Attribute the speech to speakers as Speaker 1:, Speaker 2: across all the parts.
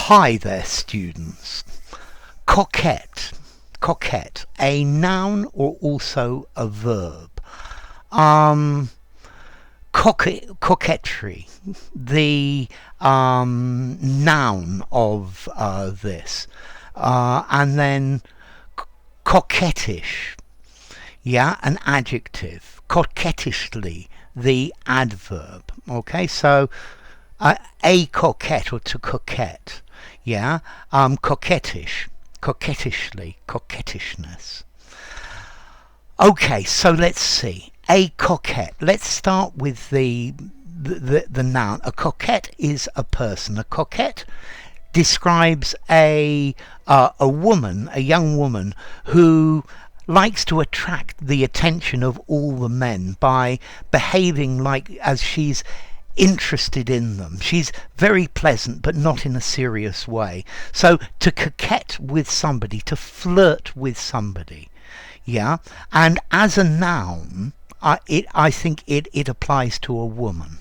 Speaker 1: Hi there, students. Coquette. Coquette. A noun or also a verb. Um, Coquetry. The noun of this. And then coquettish. Yeah, an adjective. Coquettishly, the adverb. Okay, so a coquette or to coquette. Yeah, coquettish, coquettishly, coquettishness. Okay, so let's see. A coquette. Let's start with the noun. A coquette is a person. A coquette describes a woman, a young woman who likes to attract the attention of all the men by behaving like as she's interested in them. She's very pleasant but not in a serious way. So to coquette with somebody, to flirt with somebody, yeah. And as a noun, I think it applies to a woman.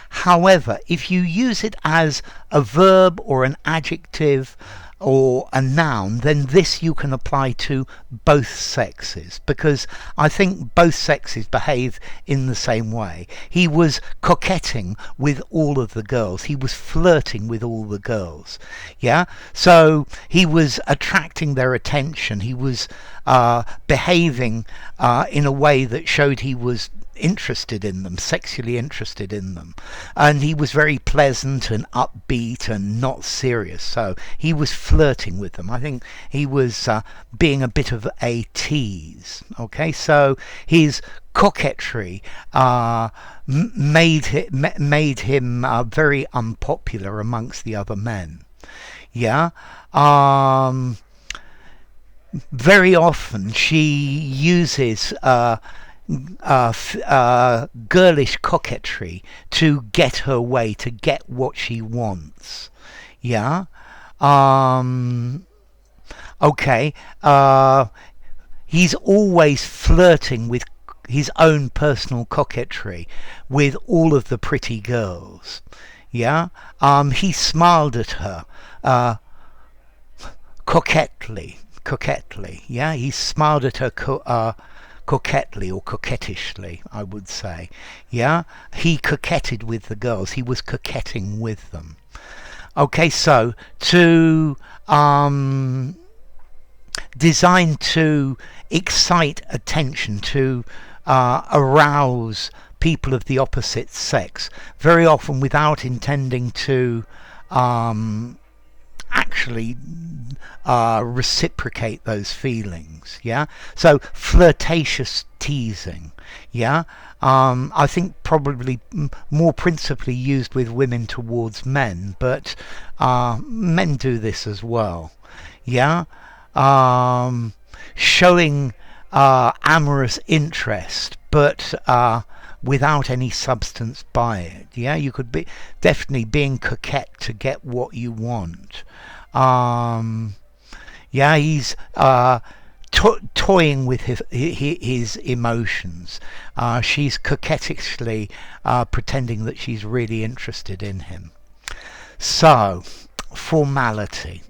Speaker 1: However, if you use it as a verb or an adjective or a noun, then this you can apply to both sexes, because I think both sexes behave in the same way. He was coquetting with all of the girls. He was flirting with all the girls. Yeah? So he was attracting their attention. He was behaving in a way that showed he was interested in them, sexually interested in them, and he was very pleasant and upbeat and not serious, so he was flirting with them. I think he was being a bit of a tease. Okay, so his coquetry made him very unpopular amongst the other men. Yeah. Very often she uses girlish coquetry to get her way, to get what she wants. Yeah. Okay. He's always flirting with his own personal coquetry with all of the pretty girls. Yeah. He smiled at her coquettely. Yeah. He smiled at her coquettely or coquettishly, I would say. Yeah, he coquetted with the girls. He was coquetting with them. Okay, so to designed to excite attention, to arouse people of the opposite sex, very often without intending to actually reciprocate those feelings. Yeah, so flirtatious teasing. Yeah, I think probably more principally used with women towards men, but men do this as well. Yeah, showing amorous interest, but without any substance by it. Yeah, you could be definitely being coquette to get what you want. Yeah, he's toying with his emotions. She's coquettishly pretending that she's really interested in him. So, formality.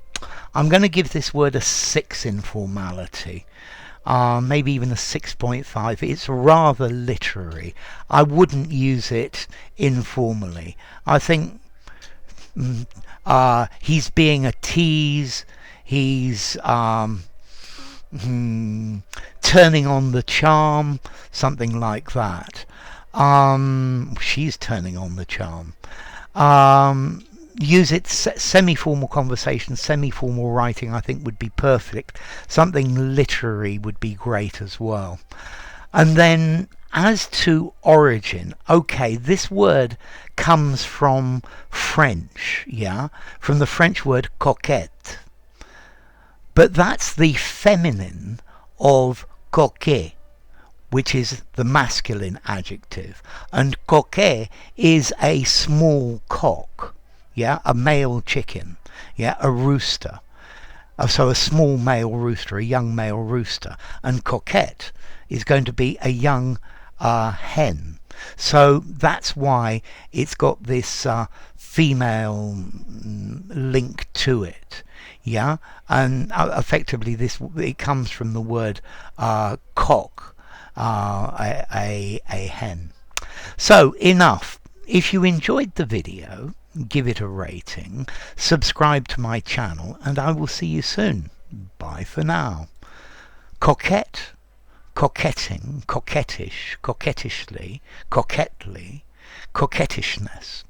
Speaker 1: I'm going to give this word a 6 in formality. Maybe even a 6.5. It's rather literary. I wouldn't use it informally. I think he's being a tease. He's turning on the charm, something like that. She's turning on the charm. Use it semi-formal conversation, semi-formal writing, I think would be perfect. Something literary would be great as well. And then as to origin, okay, this word comes from French, yeah, from the French word coquette. But that's the feminine of coquet, which is the masculine adjective. And coquet is a small cock. Yeah, a male chicken. Yeah, a rooster. So a small male rooster, a young male rooster. And coquette is going to be a young hen. So that's why it's got this female link to it. Yeah, and effectively it comes from the word cock, a hen. So enough. If you enjoyed the video, give it a rating, subscribe to my channel, and I will see you soon. Bye for now. Coquette, coquetting, coquettish, coquettishly, coquettly, coquettishness.